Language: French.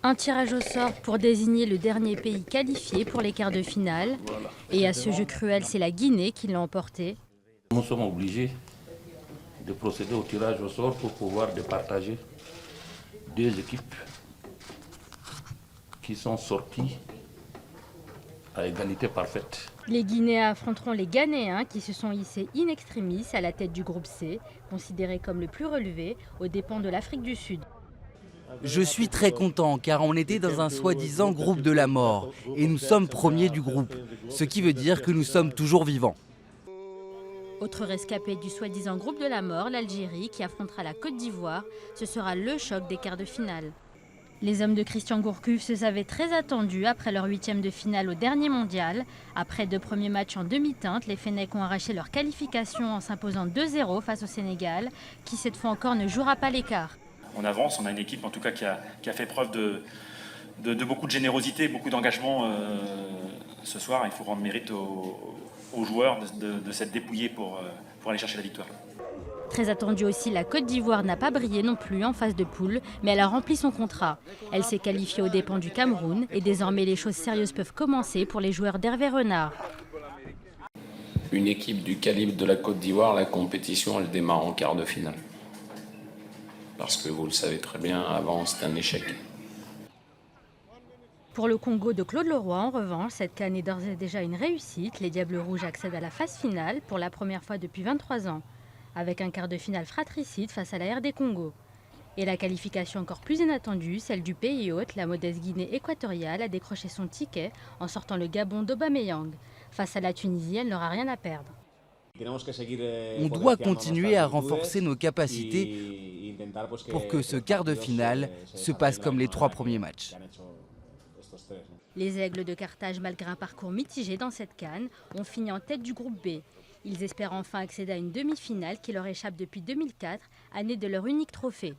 Un tirage au sort pour désigner le dernier pays qualifié pour les quarts de finale. Et à ce jeu cruel, c'est la Guinée qui l'a emporté. Nous sommes obligés de procéder au tirage au sort pour pouvoir départager deux équipes qui sont sorties à égalité parfaite. Les Guinéens affronteront les Ghanéens qui se sont hissés in extremis à la tête du groupe C, considéré comme le plus relevé aux dépens de l'Afrique du Sud. Je suis très content car on était dans un soi-disant groupe de la mort et nous sommes premiers du groupe, ce qui veut dire que nous sommes toujours vivants. Autre rescapé du soi-disant groupe de la mort, l'Algérie qui affrontera la Côte d'Ivoire. Ce sera le choc des quarts de finale. Les hommes de Christian Gourcuff se savaient très attendus après leur 8e de finale au dernier mondial. Après 2 premiers matchs en demi-teinte, les Fennecs ont arraché leur qualification en s'imposant 2-0 face au Sénégal, qui cette fois encore ne jouera pas l'écart. On avance, on a une équipe en tout cas qui a fait preuve de beaucoup de générosité, beaucoup d'engagement ce soir. Il faut rendre mérite aux joueurs de s'être dépouillés pour aller chercher la victoire. Très attendue aussi, la Côte d'Ivoire n'a pas brillé non plus en phase de poule, mais elle a rempli son contrat. Elle s'est qualifiée aux dépens du Cameroun et désormais les choses sérieuses peuvent commencer pour les joueurs d'Hervé Renard. Une équipe du calibre de la Côte d'Ivoire, la compétition elle démarre en quart de finale. Parce que vous le savez très bien, avant c'est un échec. Pour le Congo de Claude Leroy, en revanche, cette CAN est d'ores et déjà une réussite. Les Diables Rouges accèdent à la phase finale pour la première fois depuis 23 ans, avec un quart de finale fratricide face à la RD Congo. Et la qualification encore plus inattendue, celle du pays hôte, la modeste Guinée équatoriale a décroché son ticket en sortant le Gabon d'Aubameyang. Face à la Tunisie, elle n'aura rien à perdre. On doit continuer à renforcer nos capacités pour que ce quart de finale se passe comme les 3 premiers matchs. Les Aigles de Carthage, malgré un parcours mitigé dans cette CAN, ont fini en tête du groupe B. Ils espèrent enfin accéder à une demi-finale qui leur échappe depuis 2004, année de leur unique trophée.